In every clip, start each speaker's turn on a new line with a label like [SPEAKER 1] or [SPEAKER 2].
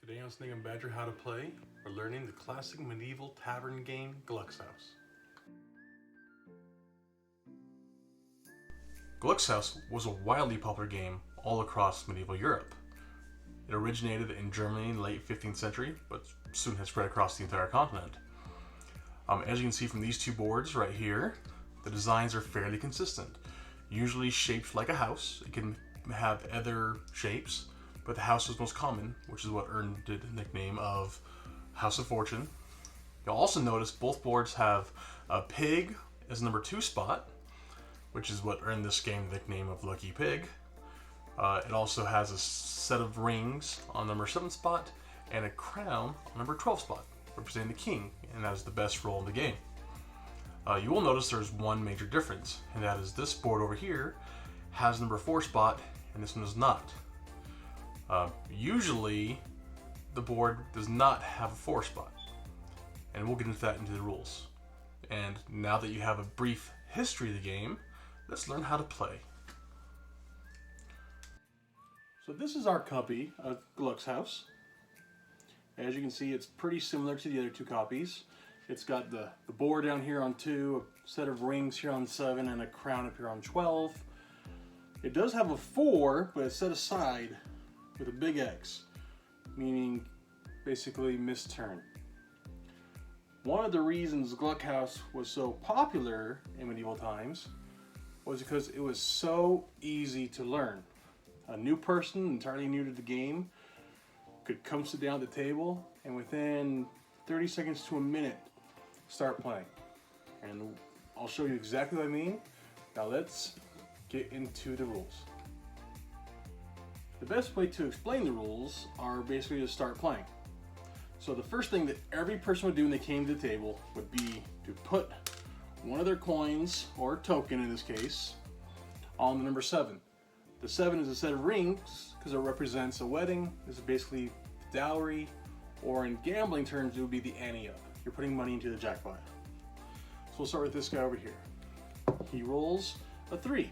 [SPEAKER 1] Today on Snake and Badger How to Play, we're learning the classic medieval tavern game, Gluckshaus. Gluckshaus was a wildly popular game all across medieval Europe. It originated in Germany in the late 15th century, but soon has spread across the entire continent. As you can see from these two boards right here, the designs are fairly consistent. Usually shaped like a house. It can have other shapes, but the house is most common, which is what earned it the nickname of House of Fortune. You'll also notice both boards have a pig as number 2 spot, which is what earned this game the nickname of Lucky Pig. It also has a set of rings on number 7 spot and a crown on number 12 spot, representing the king, and that is the best roll in the game. You will notice there's one major difference, and that is this board over here has number 4 spot, and this one does not. Usually, the board does not have a 4 spot, and we'll get into that into the rules. And now that you have a brief history of the game, let's learn how to play. So this is our copy of Gluckshaus. As you can see, it's pretty similar to the other two copies. It's got the board down here on 2, a set of rings here on 7, and a crown up here on 12. It does have a 4, but it's set aside with a big X, meaning basically missed turn. One of the reasons Gluckshaus was so popular in medieval times was because it was so easy to learn. A new person, entirely new to the game, could come sit down at the table and within 30 seconds to a minute start playing. And I'll show you exactly what I mean. Now let's get into the rules. The best way to explain the rules are basically to start playing. So the first thing that every person would do when they came to the table would be to put one of their coins, or token in this case, on the number 7. The 7 is a set of rings because it represents a wedding. This is basically dowry, or in gambling terms, it would be the ante up. You're putting money into the jackpot. So we'll start with this guy over here. He rolls a 3.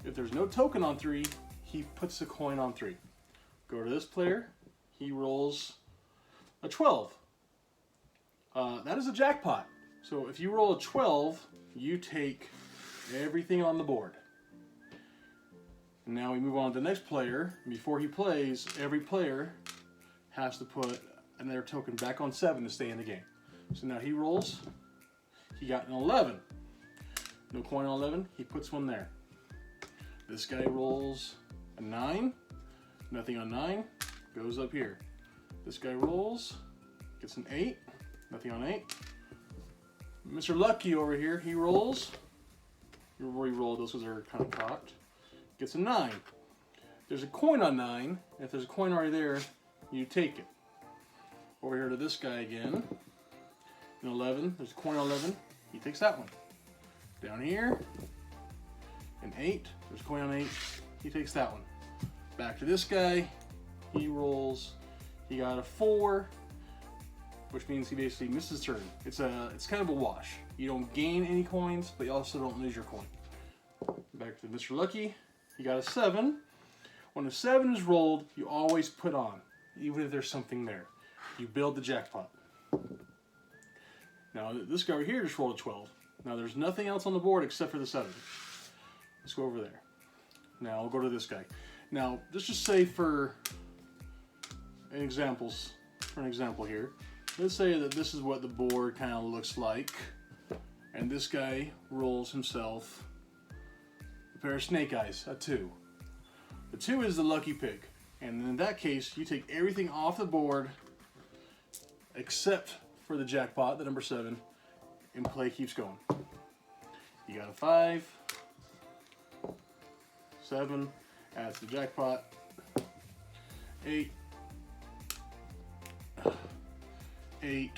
[SPEAKER 1] If there's no token on 3, he puts the coin on 3. Go to this player, he rolls a 12. That is a jackpot. So if you roll a 12, you take everything on the board. And now we move on to the next player. Before he plays, every player has to put another token back on 7 to stay in the game. So now he rolls, he got an 11. No coin on 11, he puts one there. This guy rolls a 9, nothing on 9, goes up here. This guy rolls, gets an 8, nothing on 8. Mr. Lucky over here, he rolls. You already rolled, those are kind of cocked. Gets a 9. There's a coin on 9, and if there's a coin already there, you take it. Over here to this guy again, an 11, there's a coin on 11, he takes that one. Down here, an 8, there's a coin on 8, he takes that one. Back to this guy, he rolls, he got a 4, which means he basically misses turn. It's kind of a wash. You don't gain any coins, but you also don't lose your coin. Back to Mr. Lucky, he got a 7. When a 7 is rolled, you always put on, even if there's something there. You build the jackpot. Now this guy over here just rolled a 12. Now there's nothing else on the board except for the 7. Let's go over there. Now I'll go to this guy. Now let's just say for an example here, let's say that this is what the board kind of looks like, and this guy rolls himself a pair of snake eyes, a 2. The 2 is the lucky pig, and in that case you take everything off the board except for the jackpot, the number 7, and play keeps going. You got a 5, 7, adds the jackpot, 8, 8.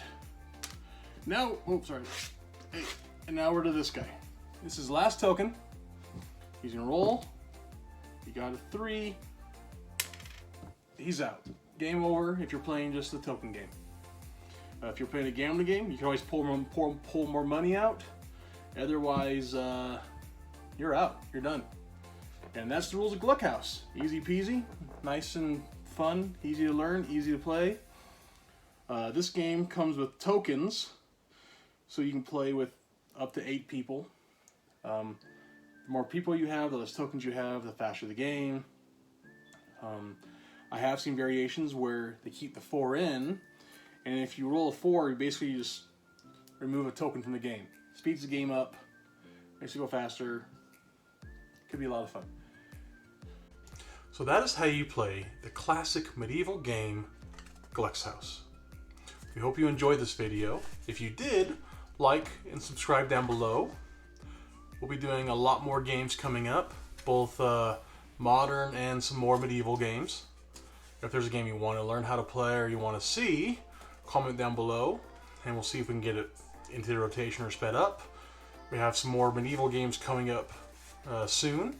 [SPEAKER 1] Now, oops, sorry, 8. And now we're to this guy. This is last token. He's gonna roll. He got a 3. He's out. Game over if you're playing just the token game. If you're playing a gambling game, you can always pull more money out. Otherwise, you're out. You're done. And that's the rules of Gluckshaus. Easy peasy, nice and fun, easy to learn, easy to play. This game comes with tokens, so you can play with up to 8 people. The more people you have, the less tokens you have, the faster the game. I have seen variations where they keep the 4 in, and if you roll a 4, you basically just remove a token from the game. Speeds the game up, makes it go faster. Could be a lot of fun. So that is how you play the classic medieval game, Gluckshaus. We hope you enjoyed this video. If you did, like and subscribe down below. We'll be doing a lot more games coming up, both modern and some more medieval games. If there's a game you want to learn how to play or you want to see, comment down below, and we'll see if we can get it into the rotation or sped up. We have some more medieval games coming up soon,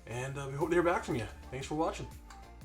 [SPEAKER 1] and we hope to hear back from you. Thanks for watching.